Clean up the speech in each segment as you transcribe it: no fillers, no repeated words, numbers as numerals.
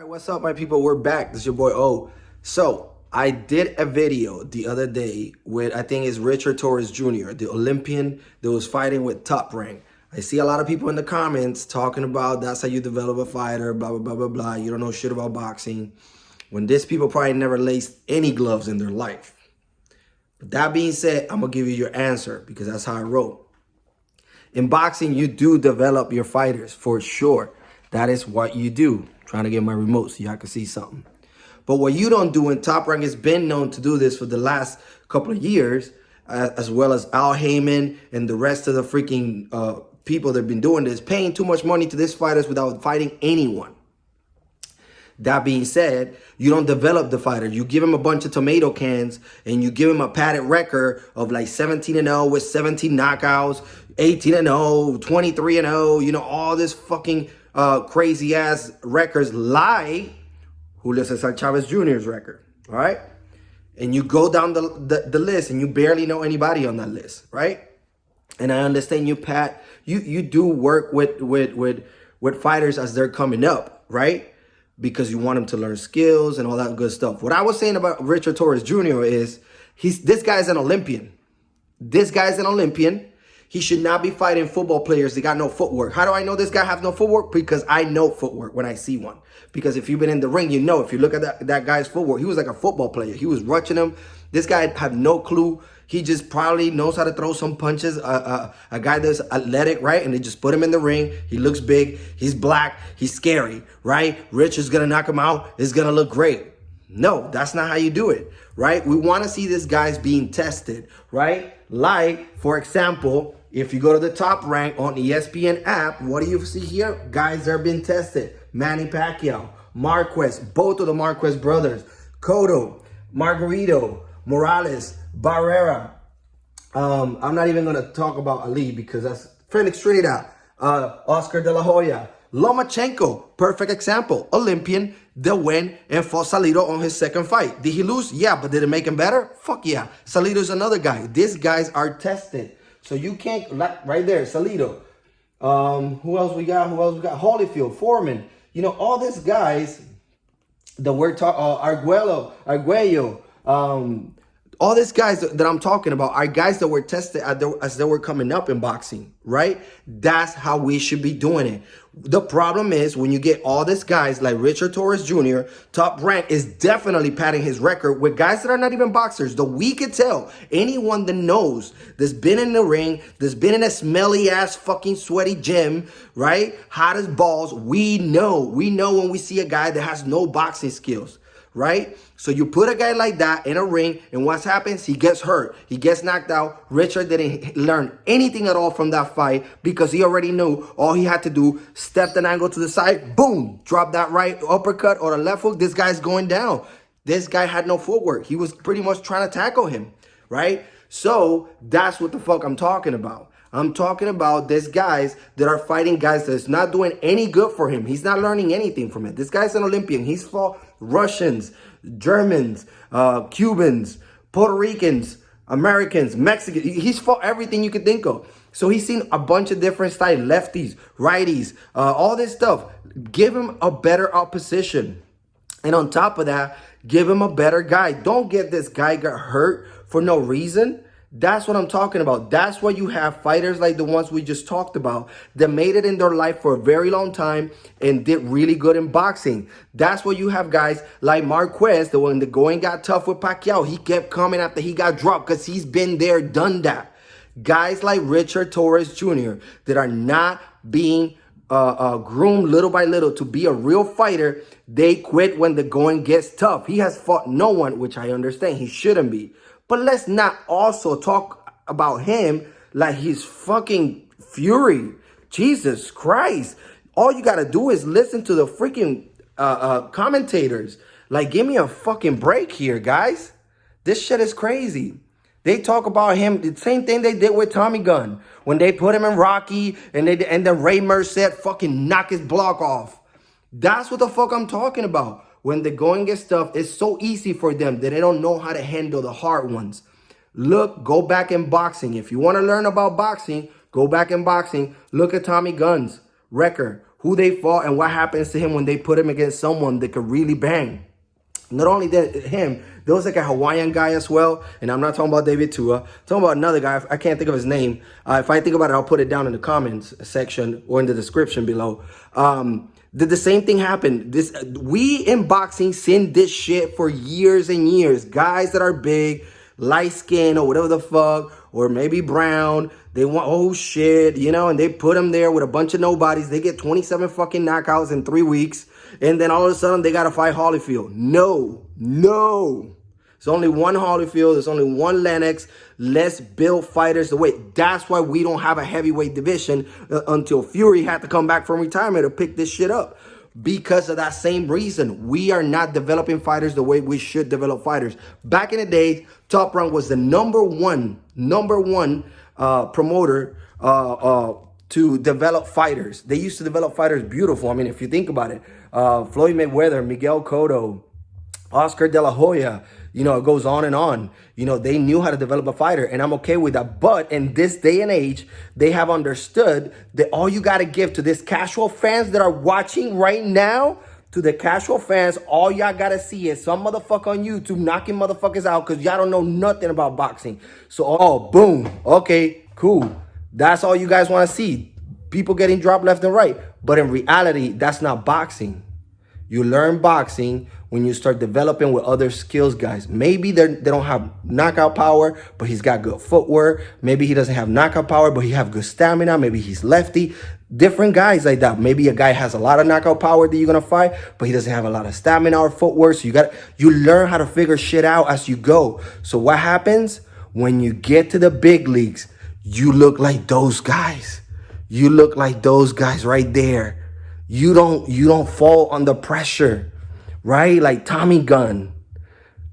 Alright, what's up, my people? We're back. This is your boy O. So, I did a video the other day with, I think it's Richard Torres Jr., the Olympian that was fighting with Top Rank. I see a lot of people in the comments talking about that's how you develop a fighter, blah, blah, blah, blah, blah. You don't know shit about boxing. When these people probably never laced any gloves in their life. But that being said, I'm going to give you your answer because that's how I wrote. In boxing, you do develop your fighters for sure. That is what you do. Trying to get my remote so y'all can see something. But what you don't do, and Top Rank has been known to do this for the last couple of years, as well as Al Heyman and the rest of the freaking people that have been doing this, paying too much money to these fighters without fighting anyone. That being said, you don't develop the fighter. You give him a bunch of tomato cans and you give him a padded record of like 17-0 with 17 knockouts, 18-0, 23-0, you know, all this fucking crazy ass records like Julio Cesar Chavez Jr.'s record, all right? And you go down the list and you barely know anybody on that list, right? And I understand you, Pat, you do work with fighters as they're coming up, right? Because you want them to learn skills and all that good stuff. What I was saying about Richard Torres Jr. is this guy's an Olympian. This guy's an Olympian. He should not be fighting football players. They got no footwork. How do I know this guy has no footwork? Because I know footwork when I see one. Because if you've been in the ring, you know. If you look at that guy's footwork, he was like a football player. He was rushing him. This guy had no clue. He just probably knows how to throw some punches. A guy that's athletic, right? And they just put him in the ring. He looks big. He's black. He's scary, right? Rich is going to knock him out. It's going to look great. No, that's not how you do it, right? We want to see these guys being tested, right? Like, for example, if you go to the Top Rank on ESPN app, what do you see here? Guys that are being tested. Manny Pacquiao, Marquez, both of the Marquez brothers, Cotto, Margarito, Morales, Barrera. I'm not even going to talk about Ali because that's Felix Trinidad, Oscar De La Hoya, Lomachenko, perfect example, Olympian, that went and fought Salido on his second fight. Did he lose? Yeah, but did it make him better? Fuck yeah. Salido's another guy. These guys are tested. So you can't, right there, Salido. Who else we got? Holyfield, Foreman. You know, all these guys that we're talking, Arguello, all these guys that I'm talking about are guys that were tested as they were coming up in boxing, right? That's how we should be doing it. The problem is when you get all these guys like Richard Torres Jr., Top Rank is definitely padding his record with guys that are not even boxers. Though we could tell, anyone that knows, that's been in the ring, that's been in a smelly ass fucking sweaty gym, right? Hot as balls, we know when we see a guy that has no boxing skills. Right? So you put a guy like that in a ring, and what happens? He gets hurt. He gets knocked out. Richard didn't learn anything at all from that fight because he already knew all he had to do, step an angle to the side, boom, drop that right uppercut or a left hook. This guy's going down. This guy had no footwork. He was pretty much trying to tackle him, right? So that's what the fuck I'm talking about. I'm talking about these guys that are fighting guys that's not doing any good for him. He's not learning anything from it. This guy's an Olympian. He's fought Russians, Germans, Cubans, Puerto Ricans, Americans, Mexicans. He's fought everything you could think of. So he's seen a bunch of different styles, lefties, righties, all this stuff. Give him a better opposition. And on top of that, give him a better guy. Don't get this guy got hurt for no reason. That's what I'm talking about. That's why you have fighters like the ones we just talked about that made it in their life for a very long time and did really good in boxing. That's why you have guys like Marquez, that when the going got tough with Pacquiao, he kept coming after he got dropped because he's been there, done that. Guys like Richard Torres Jr. that are not being groomed little by little to be a real fighter, they quit when the going gets tough. He has fought no one, which I understand he shouldn't be. But let's not also talk about him like he's fucking Fury. Jesus Christ. All you got to do is listen to the freaking commentators. Like, give me a fucking break here, guys. This shit is crazy. They talk about him, the same thing they did with Tommy Gunn. When they put him in Rocky and then Ray Merced fucking knock his block off. That's what the fuck I'm talking about. When the going gets tough, it's so easy for them that they don't know how to handle the hard ones. Look, go back in boxing. If you want to learn about boxing, go back in boxing. Look at Tommy Gunn's record. who they fought and what happens to him when they put him against someone that could really bang. Not only that, him, there was like a Hawaiian guy as well. And I'm not talking about David Tua. I'm talking about another guy. I can't think of his name. If I think about it, I'll put it down in the comments section or in the description below. Did the same thing happen? We in boxing seen this shit for years and years. Guys that are big, light skin or whatever the fuck, or maybe brown, they want, oh shit, you know, and they put them there with a bunch of nobodies. They get 27 fucking knockouts in 3 weeks. And then all of a sudden they got to fight Holyfield. No. There's only one Holyfield. There's only one Lennox. Let's build fighters the way. That's why we don't have a heavyweight division until Fury had to come back from retirement to pick this shit up. Because of that same reason, we are not developing fighters the way we should develop fighters. Back in the days, Top Rank was the number one promoter to develop fighters. They used to develop fighters beautiful. I mean, if you think about it, Floyd Mayweather, Miguel Cotto, Oscar De La Hoya, you know, it goes on and on. You know, they knew how to develop a fighter, and I'm okay with that. But in this day and age, they have understood that all you got to give to this casual fans that are watching right now, to the casual fans, all y'all got to see is some motherfucker on YouTube knocking motherfuckers out because y'all don't know nothing about boxing. So, oh, boom. Okay, cool. That's all you guys want to see. People getting dropped left and right. But in reality, that's not boxing. You learn boxing when you start developing with other skills, guys. Maybe they don't have knockout power, but he's got good footwork. Maybe he doesn't have knockout power, but he have good stamina. Maybe he's lefty. Different guys like that. Maybe a guy has a lot of knockout power that you're going to fight, but he doesn't have a lot of stamina or footwork. So you learn how to figure shit out as you go. So what happens when you get to the big leagues? You look like those guys. You look like those guys right there. You don't fall under pressure, right? Like Tommy Gunn.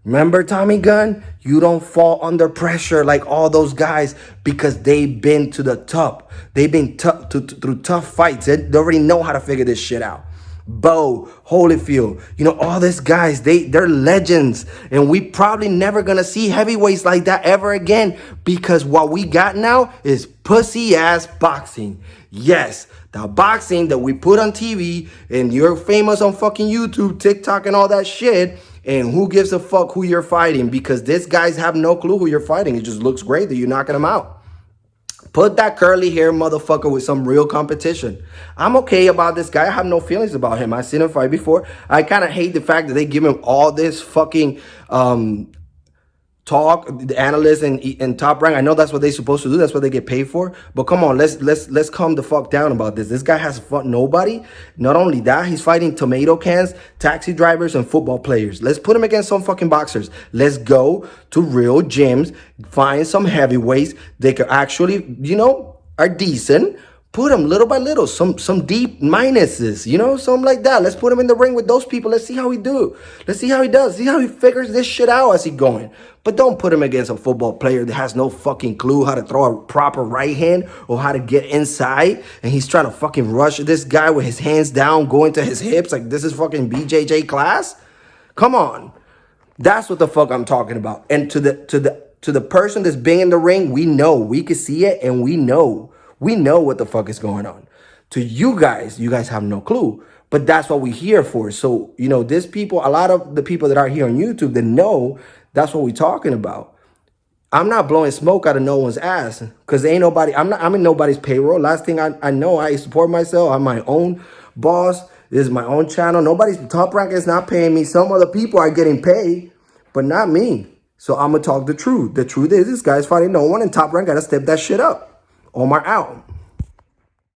Remember Tommy Gunn? You don't fall under pressure like all those guys because they've been to the top. They've been through tough fights. They already know how to figure this shit out. Bo, Holyfield, you know, all these guys, they're legends. And we probably never gonna see heavyweights like that ever again because what we got now is pussy-ass boxing. Yes, the boxing that we put on TV and you're famous on fucking YouTube, TikTok, and all that shit. And who gives a fuck who you're fighting? Because these guys have no clue who you're fighting. It just looks great that you're knocking them out. Put that curly hair motherfucker with some real competition. I'm okay about this guy. I have no feelings about him. I've seen him fight before. I kind of hate the fact that they give him all this fucking talk, the analysts and Top Rank. I know that's what they're supposed to do. That's what they get paid for. But come on, let's calm the fuck down about this. This guy has fought nobody. Not only that, he's fighting tomato cans, taxi drivers, and football players. Let's put him against some fucking boxers. Let's go to real gyms, find some heavyweights. They could actually, you know, are decent. Put him little by little, some deep minuses, you know, something like that. Let's put him in the ring with those people. Let's see how he do. Let's see how he does. See how he figures this shit out as he going. But don't put him against a football player that has no fucking clue how to throw a proper right hand or how to get inside. And he's trying to fucking rush this guy with his hands down, going to his hips like this is fucking BJJ class. Come on. That's what the fuck I'm talking about. And to the person that's being in the ring, we know. We can see it and we know. We know what the fuck is going on. To you guys have no clue. But that's what we're here for. So, you know, this people, a lot of the people that are here on YouTube that know that's what we're talking about. I'm not blowing smoke out of no one's ass because ain't nobody, I'm in nobody's payroll. Last thing I know, I support myself. I'm my own boss. This is my own channel. Nobody's Top Rank is not paying me. Some other people are getting paid, but not me. So I'm going to talk the truth. The truth is this guy's fighting no one and Top Rank got to step that shit up. Omar out.